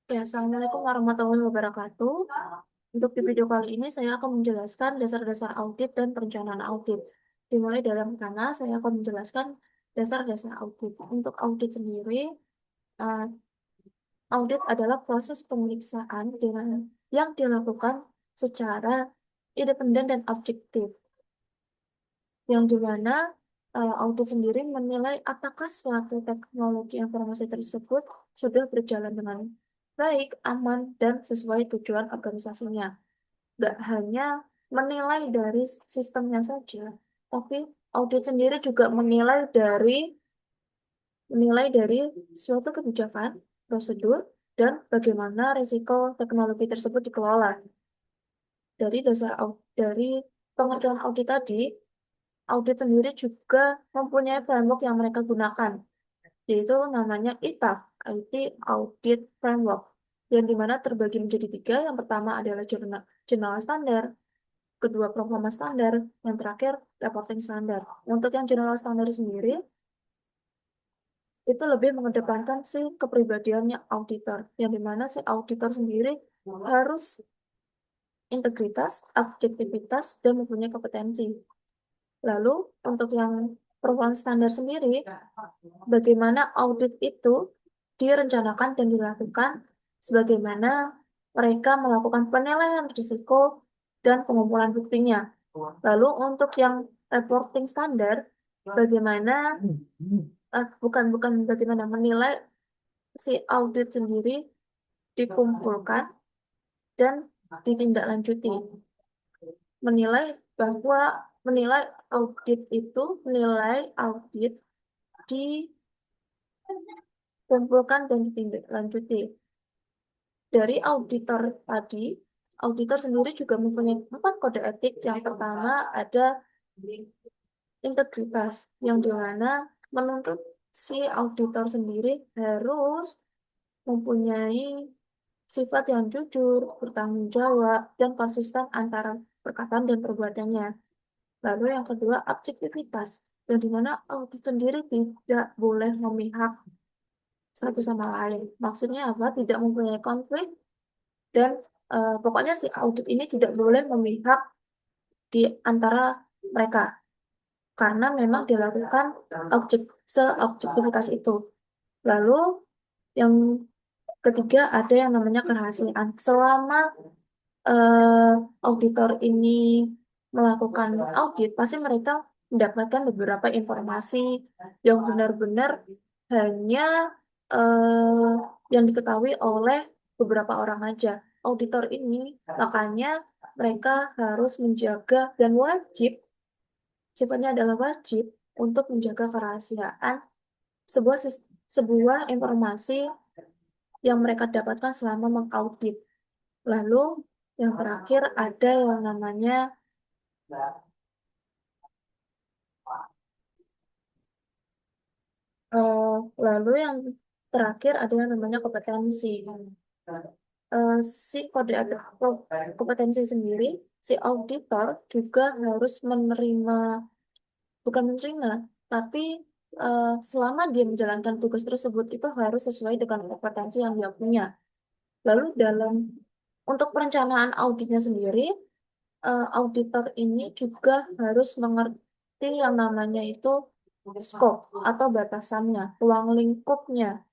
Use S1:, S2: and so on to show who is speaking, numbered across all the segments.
S1: Ya, Assalamualaikum warahmatullahi wabarakatuh. Untuk di video kali ini saya akan menjelaskan dasar-dasar audit dan perencanaan audit. Dimulai dalam sana, saya akan menjelaskan dasar-dasar audit. Untuk audit sendiri, eh, audit adalah proses pemeriksaan yang dilakukan secara independen dan objektif, yang dimana audit sendiri menilai apakah suatu teknologi informasi tersebut sudah berjalan dengan baik, aman, dan sesuai tujuan organisasinya. Nggak hanya menilai dari sistemnya saja, tapi audit sendiri juga menilai dari suatu kebijakan, prosedur, dan bagaimana risiko teknologi tersebut dikelola. Dari pengertian audit tadi, audit sendiri juga mempunyai framework yang mereka gunakan, yaitu namanya ITAF, IT Audit Framework, yang dimana terbagi menjadi tiga. Yang pertama adalah General Standard, kedua Performance Standard, yang terakhir Reporting Standard. Untuk yang General Standard sendiri, itu lebih mengedepankan si kepribadiannya auditor, yang dimana si auditor sendiri harus integritas, objektivitas, dan mempunyai kompetensi. Lalu, untuk yang performance standar sendiri, bagaimana audit itu direncanakan dan dilakukan, sebagaimana mereka melakukan penilaian risiko dan pengumpulan buktinya. Lalu, untuk yang reporting standar, bagaimana bukan bukan bagaimana menilai si audit sendiri dikumpulkan dan ditindaklanjuti. Menilai bahwa menilai audit itu menilai audit dikumpulkan dan ditindaklanjuti. Dari auditor tadi, auditor sendiri juga mempunyai 4 kode etik. Yang pertama ada integritas, yang dimana menuntut si auditor sendiri harus mempunyai sifat yang jujur, bertanggung jawab, dan konsisten antara perkataan dan perbuatannya. Lalu yang kedua, objektivitas, yang dimana audit sendiri tidak boleh memihak satu sama lain. Maksudnya apa? Tidak mempunyai konflik dan pokoknya si audit ini tidak boleh memihak di antara mereka karena memang dilakukan seobjektivitas itu. Lalu yang ketiga ada yang namanya kerahasiaan. Selama eh, auditor ini melakukan audit, pasti mereka mendapatkan beberapa informasi yang benar-benar hanya eh, yang diketahui oleh beberapa orang aja. Auditor ini makanya mereka harus menjaga dan wajib, sifatnya adalah wajib untuk menjaga kerahasiaan sebuah informasi yang mereka dapatkan selama mengaudit. Lalu yang terakhir ada yang namanya eh, lalu yang terakhir ada yang namanya kompetensi. Eh, si kode etik kompetensi sendiri, si auditor juga harus menerima, bukan menerima, tapi selama dia menjalankan tugas tersebut itu harus sesuai dengan kompetensi yang dia punya. Lalu untuk perencanaan auditnya sendiri, auditor ini juga harus mengerti yang namanya itu scope atau batasannya, ruang lingkupnya,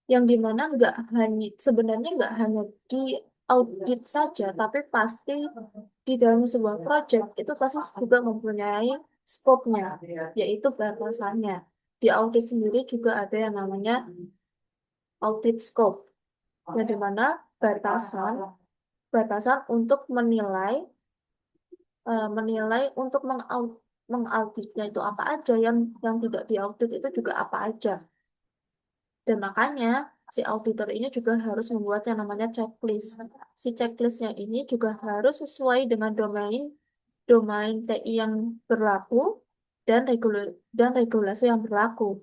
S1: yang dimana sebenarnya nggak hanya di audit saja, tapi pasti di dalam sebuah project itu pasti juga mempunyai scope-nya, yaitu batasannya. Di audit sendiri juga ada yang namanya audit scope, yang dimana batasan batasan untuk menilai untuk mengauditnya itu apa aja, yang tidak diaudit itu juga apa aja. Dan makanya si auditor ini juga harus membuat yang namanya checklist. Si checklistnya ini juga harus sesuai dengan domain domain TI yang berlaku dan regulasi yang berlaku.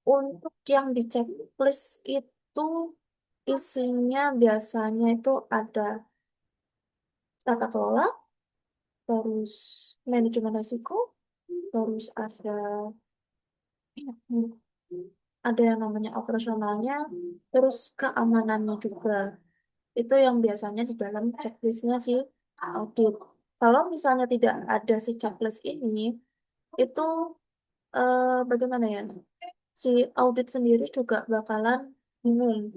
S1: Untuk yang di checklist itu isinya biasanya itu ada tata kelola, terus manajemen risiko, terus ada yang namanya operasionalnya, terus keamanannya juga. Itu yang biasanya di dalam checklistnya si audit. Kalau misalnya tidak ada si checklist ini, itu bagaimana ya? Si audit sendiri juga bakalan bingung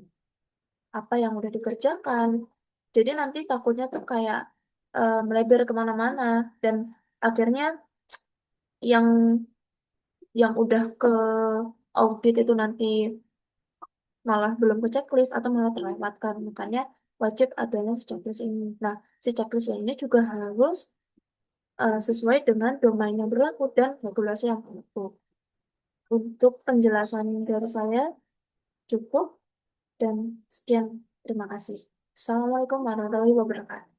S1: apa yang udah dikerjakan. Jadi nanti takutnya tuh kayak melebar kemana-mana dan akhirnya yang udah ke audit itu nanti malah belum ke checklist atau malah terlewatkan. Makanya wajib adanya si checklist ini. Nah, si checklist ini juga harus sesuai dengan domain yang berlaku dan regulasi yang berlaku. Untuk penjelasan dari saya cukup dan sekian. Terima kasih. Assalamualaikum warahmatullahi wabarakatuh.